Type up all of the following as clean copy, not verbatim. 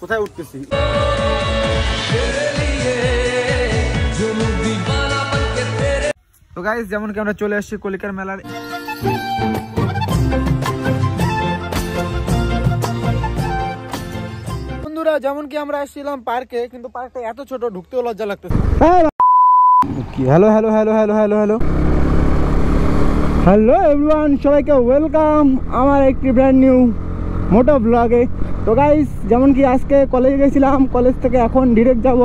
কোথায় উঠতেছি। তো গাইস যেমন কি আমরা চলে আসছি কলিকার মেলার। বন্ধুরা যেমন কি আমরা আসছিলাম পার্কে, কিন্তু পার্কটা এত ছোট ঢুকতেও লজ্জা লাগতেছে। Hello hello hello hello hello hello hello everyone, সবাইকে ওয়েলকাম আমার একটি ব্র্যান্ড নিউ মোটো ব্লগে। তো গাইস যেমন কি আজকে কলেজে গেছিলাম, কলেজ থেকে এখন ডিরেক্ট যাব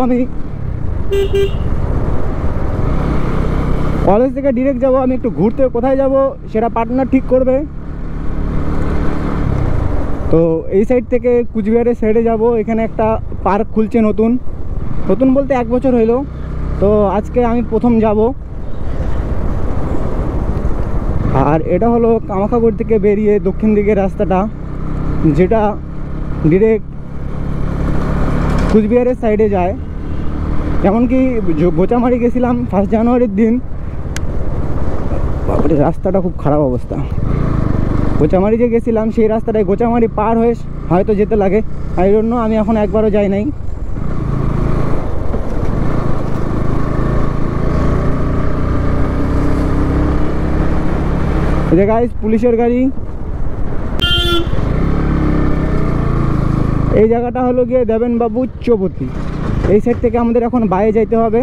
আমি একটু ঘুরতে। কোথায় যাব সেটা পার্টনার ঠিক করবে। তো এই সাইড থেকে কুচবিহারের সাইডে যাব। এখানে একটা পার্ক খুলছে নতুন বলতে 1 বছর হইলো। তো আজকে আমি প্রথম যাব। আর এটা হলো কামাখ্যাগড় থেকে বেরিয়ে দক্ষিণ দিকের রাস্তাটা, যেটা ডিরেক্ট কুচবিহারের সাইডে যায়। যেমন কি গোচামারি গেছিলাম 1 জানুয়ারির দিন, বাবারে রাস্তাটা খুব খারাপ অবস্থা। গোচামারি যে গেছিলাম সেই রাস্তাটায় গোচামারি পার হয়ে হয়তো যেতে লাগে, এই জন্য আমি এখন একবারও যাই নাই। এই যে গাইস পুলিশের গাড়ি। এই জায়গাটা হলো গিয়ে দেবেনবাবু চৌপতি। এই সাইড থেকে আমাদের এখন বাইরে যাইতে হবে।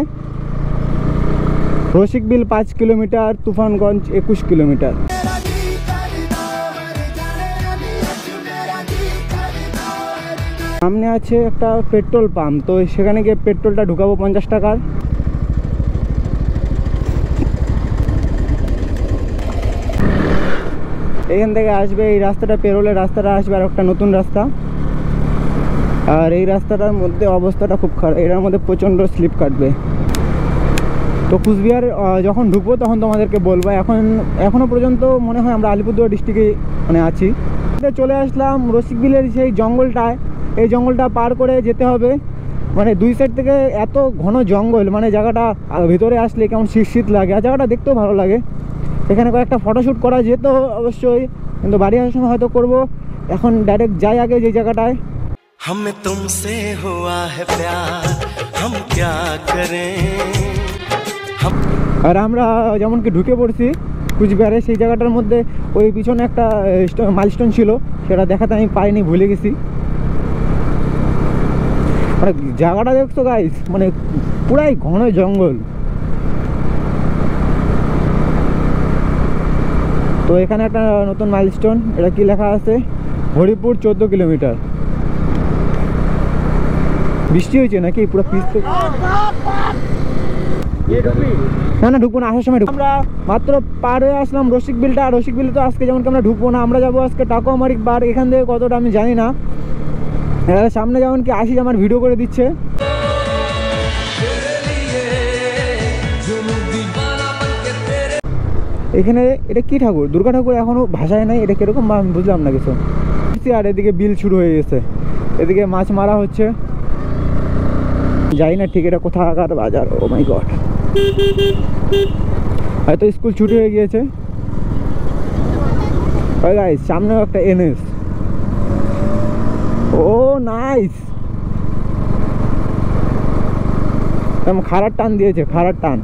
Rasikbil 5 kilometre, Tufanganj 21 kilometre. সামনে আছে একটা পেট্রোল পাম্প, তো সেখানে গিয়ে পেট্রোলটা ঢুকাবো 50 টাকার। এখান থেকে আসবে, এই রাস্তাটা পেরোলে রাস্তাটা আসবে আর একটা নতুন রাস্তা। আর এই রাস্তাটার মধ্যে অবস্থাটা খুব খারাপ, এটার মধ্যে প্রচণ্ড স্লিপ কাটবে। তো কুচবিহার যখন ঢুকবো তখন তোমাদেরকে বলবো। এখনও পর্যন্ত মনে হয় আমরা আলিপুরদুয়ার ডিস্ট্রিক্টে চলে আসলাম রসিকবিলের সেই জঙ্গলটায়। এই জঙ্গলটা পার করে যেতে হবে, মানে দুই সাইড থেকে এত ঘন জঙ্গল, মানে জায়গাটা ভিতরে আসলে কেমন শীত লাগে, আর জায়গাটা দেখতেও ভালো লাগে। এখানে কয়েকটা ফটোশ্যুট করা যেত অবশ্যই, কিন্তু বাড়ি আসার সময় হয়তো করবো। এখন ডাইরেক্ট যাই আগে যে জায়গাটায়। हमें तुमसे हुआ है प्यार, हम क्या करें। আর আমরা যেমন কি ঢুকে পড়ছি কুচবিহারে, সেই জায়গাটার মধ্যে ওই পিছনে একটা মাইলস্টোন ছিল, সেটা দেখাতে আমি পাইনি, ভুলে গেছি। মানে জায়গাটা দেখছো গাইস, মানে পুরাই ঘন জঙ্গল। তো এখানে একটা নতুন মাইলস্টোন, এটা কি লেখা আছে, হরিপুর 14 কিলোমিটার। বৃষ্টি হয়েছে নাকি পুরো পিছতে? না না ঢুকবো না, আসার সময় আমরা মাত্র পার হয়ে আসলাম রসিকবিলটা। রসিকবিলে তো আজকে যেমন কি আমরা ঢুকবো না, আমরা যাবো আজকে টাকুমারি বার। এখান থেকে কতটা আমি জানি না, সামনে যেমন কি আসি আমার ভিডিও করে দিচ্ছে। এখানে এটা কি ঠাকুর? দুর্গা ঠাকুর এখনো ভাষায় নাই, এটা কিরকম আমি বুঝলাম না কিছু। আর এদিকে বিল শুরু হয়ে গেছে, এদিকে মাছ মারা হচ্ছে। যাই না ঠিক এটা কোথাকার বাজার। ও মাই গড, হয়তো স্কুল ছুটি হয়ে গিয়েছে। সামনেও একটা এনএস। ও নাইস, খারাপ টান দিয়েছে, খারাপ টান।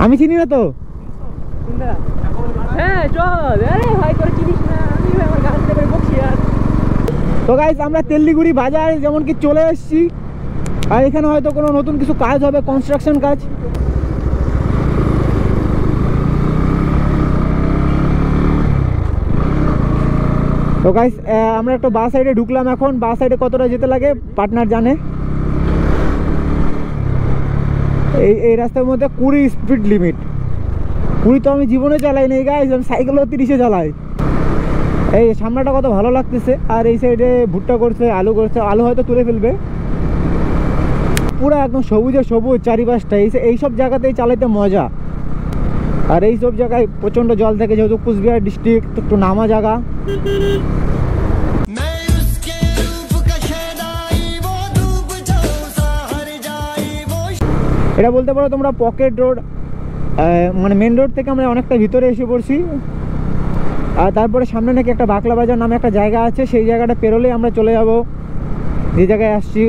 আমি চিনি না তো। তো গাইস আমরা তেল্লিগুড়ি বাজার যেমন কি চলে এসেছি। আর এখানে হয়তো কোনো নতুন কিছু কাজ হবে, কনস্ট্রাকশন কাজ। তো গাইস আমরা একটা বাস সাইডে ঢুকলাম। এখন বাস সাইডে কতটা যেতে লাগে পার্টনার জানে। এই রাস্তার মধ্যে 20 স্পিড লিমিট। 20 তো আমি জীবনে চালাই নাই গাইস, আমি সাইকেলও 30-এ চালাই। এই সামনাটা কত ভালো লাগতেছে। আর এই সাইডে ভুট্টা করছে, আলু করছে, আলু হয়তো তুলে ফেলবে। পুরো একদম সবুজে সবুজ চারিপাশটা। এইসব জায়গাতেই চালাইতে মজা। আর এইসব জায়গায় প্রচণ্ড জল থাকে, যেহেতু কুচবিহার ডিস্ট্রিক্ট একটু নামা জায়গা। এটা বলতে পারো তোমরা পকেট রোড, মানে মেন রোড থেকে আমরা অনেকটা ভিতরে এসে পড়ছি। আর তারপরে সামনে নাকি একটা বাকলা বাজার নামে একটা জায়গা আছে, সেই জায়গাটা পেরোলেই আমরা চলে যাব যে জায়গায় আসছি,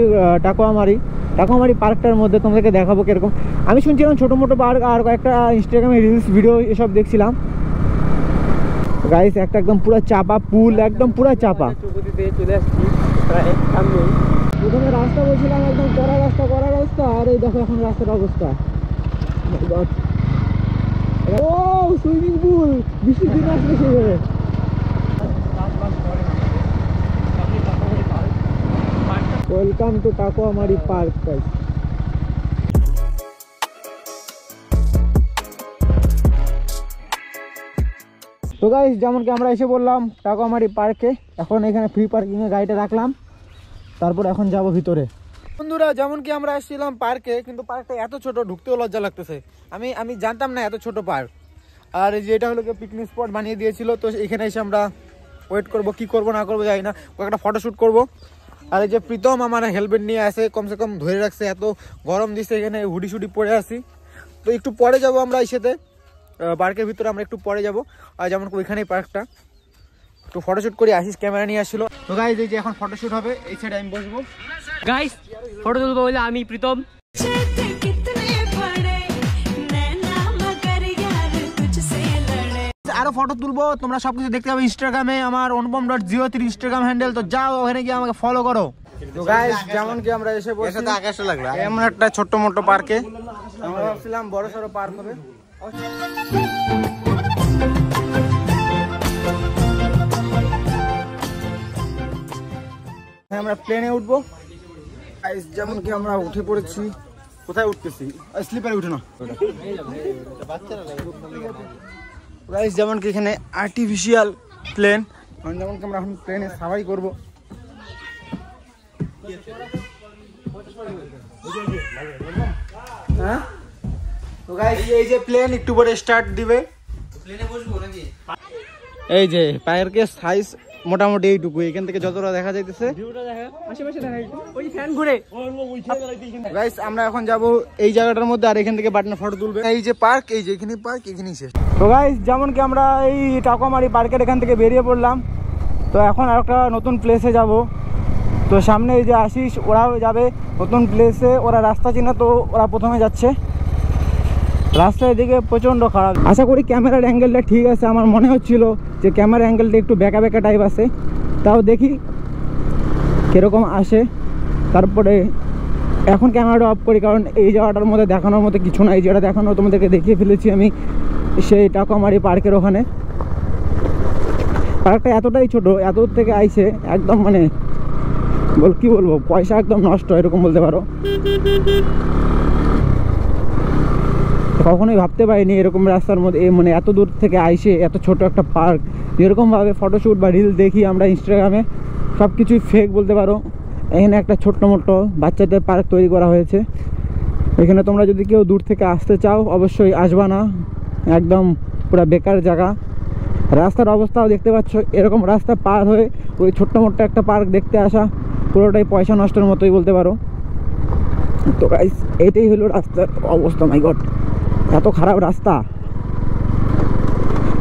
টাকুয়ামারি পার্কটার মধ্যে তোমাদেরকে দেখাবো কীরকম। আমি শুনছিলাম ছোটো মোটো পার্ক, আর কয়েকটা ইনস্টাগ্রামে রিলস ভিডিও এসব দেখছিলাম। গাইস একটা একদম পুরো চাপা পুল, একদম পুরো চাপা। চলে আসছি প্রায় সামনে। প্রথমে রাস্তা বলছিলাম একদম কড়া রাস্তা, আর এই দেখো এখন রাস্তার অবস্থা। ও সুইমিং পুল, বৃষ্টির দিন আসলে সেইভাবে। Welcome to Takuamari park guys. তো গাইস যেমন কি আমরা এসে বললাম টাকুয়ামারি পার্কে, এখন এখানে ফ্রি পার্কিংয়ে গাড়িটা রাখলাম, তারপর এখন যাব ভিতরে। বন্ধুরা যেমন কি আমরা এসেছিলাম পার্কে, কিন্তু পার্কটা এত ছোট, ঢুকতেও লজ্জা লাগতেছে। আমি জানতাম না এত ছোট পার্ক। আর এই যে এটা হলো পিকনিক স্পট বানিয়ে দিয়েছিল, তো এখানে এসে আমরা ওয়েট করব, কি করব না করবো জানি না, একটা ফটোশ্যুট করব। আর এই যে প্রীতম আমার হেলমেট নিয়ে আসে, কমসে কম ধরে রাখছে, এত গরম দিচ্ছে এখানে, হুডি শুডি পরে আসি। তো একটু পরে যাব আমরা এই সাথে পার্কের ভিতরে, আমরা একটু পরে যাব। আর যেমন ওইখানেই পার্কটা, একটু ফটোশ্যুট করে আসিস, ক্যামেরা নিয়ে আসছিল। তো গাইস এই যে এখন ফটোশ্যুট হবে, এই সাইডে আমি বসবো। গাইস ফটো তুলবো বলে আমি প্রীতম। আরো ফটো তুলবো, তোমরা সবকিছু দেখতে পাবে ইনস্টাগ্রামে, আমার অনুপম.03 ইনস্টাগ্রাম হ্যান্ডেল। তো যাও ওখানে গিয়ে আমাকে ফলো করো। তো গাইস যেমন কি আমরা এসে বসে আকাশে লাগলো এমন একটা ছোট্ট মোটো পার্কে, আমরা ভাবছিলাম বড় সড়ো পার্ক হবে। আমরা প্লেনে উঠবো। যেমন কি আমরা উঠে পড়েছি, কোথায় উঠতেছি, স্লিপারে উঠে না গাইস। যেমন কি এখানে আর্টিফিশিয়াল প্লেন, যেমন কি আমরা এখন প্লেনে সাফারি করবো। হ্যাঁ তো গাইস এই যে প্লেন একটু পরে স্টার্ট দিবে। প্লেনে বসবো নাকি? এই যে পায়ের সাইজ মোটামুটি এইটুকু, এখান থেকে যতটা দেখা যাইতেছে গাইস। আমরা এখন যাব এই জায়গাটার মধ্যে, আর এখান থেকে বাটনা ফটো তুলবে। এই যে পার্ক, এই যে এখানে পার্ক, এখানেই শেষ। তো গাইস যেমন কি আমরা এই টাকুয়ামারি পার্কের এখান থেকে বেরিয়ে পড়লাম। তো এখন আর একটা নতুন প্লেসে যাব। তো সামনে এই যে আশিস, ওরাও যাবে নতুন প্লেসে, ওরা রাস্তা চিনে, তো ওরা প্রথমে যাচ্ছে। রাস্তা এদিকে প্রচণ্ড খারাপ। আশা করি ক্যামেরার অ্যাঙ্গেলটা ঠিক আছে। আমার মনে হচ্ছিল যে ক্যামেরার অ্যাঙ্গেলটা একটু বেঁকা বেঁকা টাইপ আছে, তাও দেখি কীরকম আসে। তারপরে এখন ক্যামেরাটা অফ করি, কারণ এই জায়গাটার মধ্যে দেখানোর মতো কিছু নাই। যেটা দেখানো তোমাদেরকে দেখিয়ে ফেলেছি আমি সেই টাকুয়ামারি পার্কের ওখানে। পার্কটা এতটাই ছোট, এত থেকে আইছে একদম, মানে কি বলবো, পয়সা একদম নষ্ট এরকম বলতে পারো। কখনোই ভাবতে পারিনি এরকম রাস্তার মধ্যে, মানে এত দূর থেকে আইসে এত ছোট একটা পার্ক। যেরকমভাবে ফটোশ্যুট বা রিল দেখি আমরা ইনস্টাগ্রামে, সব কিছুই ফেক বলতে পারো। এখানে একটা ছোট্ট মোটো বাচ্চাদের পার্ক তৈরি করা হয়েছে। এখানে তোমরা যদি কেউ দূর থেকে আসতে চাও অবশ্যই আসবা না, একদম পুরো বেকার জায়গা। রাস্তার অবস্থাও দেখতে পাচ্ছ, এরকম রাস্তা পার হয়ে ওই ছোট্ট মোট্ট একটা পার্ক দেখতে আসা পুরোটাই পয়সা নষ্টের মতোই বলতে পারো। তো গাইস এটাই হলো রাস্তার অবস্থা। মাই গড, এত খারাপ রাস্তা,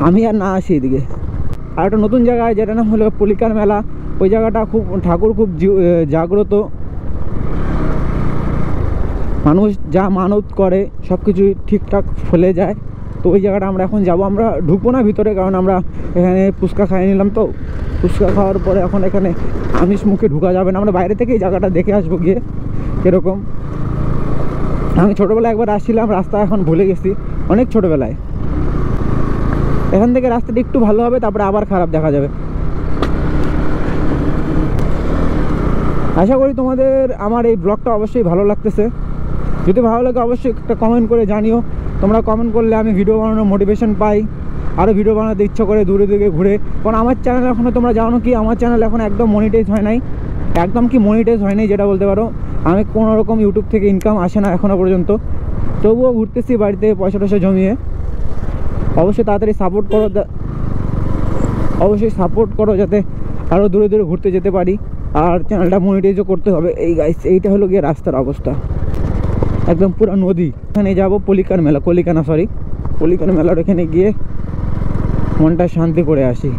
আমি আর না আসি এদিকে। আর একটা নতুন জায়গায় যেটা নাম হলো পলিকার মেলা, ওই জায়গাটা খুব ঠাকুর খুব জাগ্রত, মানুষ যা মানত করে সব কিছুই ঠিকঠাক ফলে যায়। তো ওই জায়গাটা আমরা এখন যাব। আমরা ঢুকবো না ভিতরে, কারণ আমরা এখানে ফুচকা খাইয়ে নিলাম। তো ফুচকা খাওয়ার পরে এখন এখানে আমিষ মুখে ঢুকা যাবে না, আমরা বাইরে থেকে এই জায়গাটা দেখে আসবো গিয়ে কীরকম। আমি ছোটোবেলায় একবার আসছিলাম, রাস্তা এখন ভুলে গেছি, অনেক ছোটোবেলায়। এখান থেকে রাস্তাটা একটু ভালো হবে, তারপরে আবার খারাপ দেখা যাবে। আশা করি তোমাদের আমার এই ব্লগটা অবশ্যই ভালো লাগতেছে। যদি ভালো লাগে অবশ্যই একটা কমেন্ট করে জানিও। তোমরা কমেন্ট করলে আমি ভিডিও বানানোর মোটিভেশন পাই, আরও ভিডিও বানাতে ইচ্ছা করে দূরে দূরে ঘুরে। কারণ আমার চ্যানেল এখনও তোমরা জানো কি, আমার চ্যানেল এখন একদম মনিটাইজ হয় নাই, একদম কি মনিটাইজ হয় নাই যেটা বলতে পারো। আমি কোনো রকম ইউটিউব থেকে ইনকাম আসে না এখনও পর্যন্ত, তবুও ঘুরতেছি বাড়িতে পয়সা টয়সা জমিয়ে। অবশ্যই তাড়াতাড়ি সাপোর্ট করো, অবশ্যই সাপোর্ট করো যাতে আরও দূরে দূরে ঘুরতে যেতে পারি, আর চ্যানেলটা মনিটাইজও করতে হবে। এই গাইস এইটা হলো গিয়ে রাস্তার অবস্থা, একদম পুরো নদী। এখানে যাব পলিকার মেলা, পলিকানা সরি পলিকার মেলার এখানে গিয়ে মনটা শান্তি করে আসি।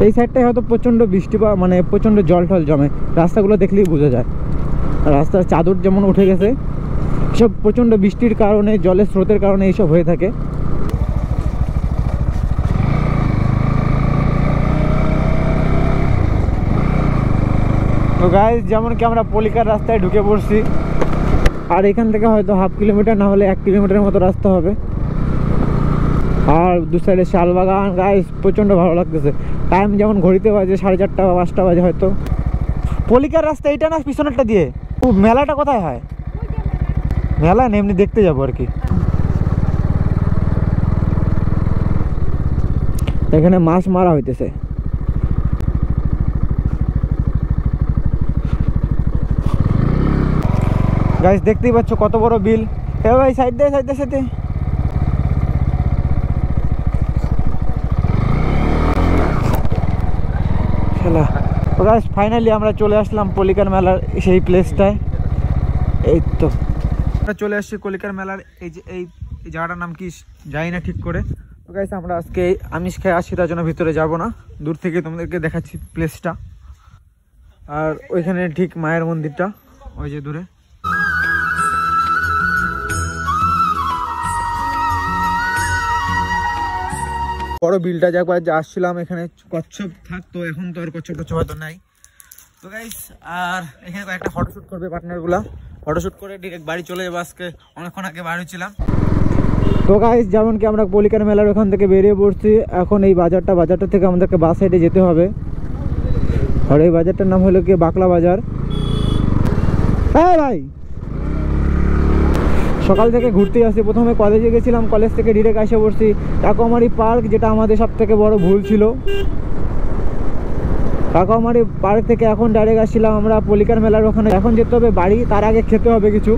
এই সাইডটায় হয়তো প্রচণ্ড বৃষ্টি বা মানে প্রচণ্ড জল টল জমে, রাস্তাগুলো দেখলেই বোঝা যায়। রাস্তার চাদর যেমন উঠে গেছে, সব প্রচণ্ড বৃষ্টির কারণে, জলের স্রোতের কারণে এইসব হয়ে থাকে। তো গাইস, যেমন কি আমরা পলিকার রাস্তায় ঢুকে পড়ছি, আর এখান থেকে হয়তো হাফ কিলোমিটার না হলে 1 কিলোমিটারের মতো রাস্তা হবে। আর দু সাইডে শালবাগান। গাইস প্রচণ্ড ভালো লাগতেছে। টাইম যেমন ঘড়িতে বাজে 4:30 বা 5টা বাজে হয়তো। পলিকার রাস্তা এইটা না পিছনেরটা দিয়ে? ও মেলাটা কোথায় হয়? মেলা না, এমনি দেখতে যাবো আর কি। এখানে মাছ মারা হইতেছে। গাইস দেখতেই পাচ্ছ কত বড় বিল। এ ভাই সাইড দে, সাইড দে, সাইড দে। খেলা। তো গাইস ফাইনালি আমরা চলে আসলাম কলিকার মেলার সেই প্লেসটায়। এই তো আমরা চলে আসছি কলিকার মেলার এই জায়গাটার নাম কি জানি না ঠিক করে। তো গাইস আমরা আজকে আমিষ খেয়ে আসছি, তার জন্য ভিতরে যাব না, দূর থেকে তোমাদেরকে দেখাচ্ছি প্লেসটা। আর ওইখানে ঠিক মায়ের মন্দিরটা ওই যে দূরে। বড় বিলটা একবার যে আসছিলাম, এখানে কচ্ছপ থাকতো, এখন তো আর কচ্ছপ টচ্ছপ হয়তো নাই। তো গাইস আর এখানে একটা ফটোশ্যুট করবে পার্টনারগুলা, ফটোশ্যুট করে ডিরেক্ট বাড়ি চলে যাবো। আজকে অনেকক্ষণ আগে বার হয়েছিলাম। তো গাইস যেমন কি আমরা পলিকার মেলার ওখান থেকে বেরিয়ে পড়ছি। এখন এই বাজারটা থেকে আমাদেরকে বাস সাইডে যেতে হবে। আর এই বাজারটার নাম হলো কি বাকলা বাজার। হ্যাঁ ভাই, সকাল থেকে ঘুরতে আসছি। প্রথমে কলেজে গেছিলাম, কলেজ থেকে ডিরেক্ট এসে পড়ছি কাকমারি পার্ক, যেটা আমাদের সব থেকে বড় ভুল ছিল। কাকমারি পার্ক থেকে এখন ডাইরেক্ট আসছিলাম আমরা পলিকার মেলার ওখানে। এখন যেতে হবে বাড়ি, তার আগে খেতে হবে কিছু।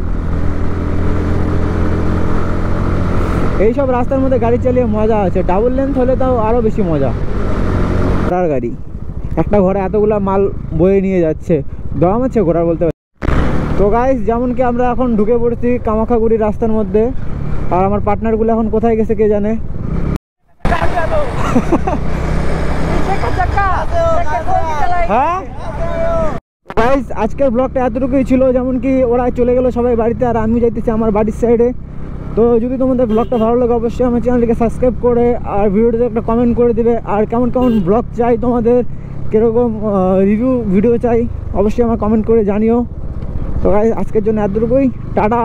এইসব রাস্তার মধ্যে গাড়ি চালিয়ে মজা আছে, ডাবল লেন্থ হলে তাও আরও বেশি মজা। ঘোড়ার গাড়ি, একটা ঘোড়া এতগুলো মাল বয়ে নিয়ে যাচ্ছে, দম আছে ঘোড়ার বলতে। তো গাইস যেমন কি আমরা এখন ঢুকে পড়ছি কামাখাগুড়ি রাস্তার মধ্যে। আর আমার পার্টনারগুলো এখন কোথায় গেছে কে জানে। হ্যাঁ গাইস, আজকের ব্লগটা এতটুকুই ছিল। যেমন কি ওরা চলে গেল সবাই বাড়িতে, আর আমি যাইতেছি আমার বাড়ির সাইডে। তো যদি তোমাদের ব্লগটা ভালো লাগে অবশ্যই আমার চ্যানেলটিকে সাবস্ক্রাইব করে আর ভিডিওতে একটা কমেন্ট করে দিবে। আর কেমন কেমন ব্লগ চাই তোমাদের, কীরকম রিভিউ ভিডিও চাই অবশ্যই আমার কমেন্ট করে জানিও। তো গাইস আজকের জন্য এতটুকুই, টাটা।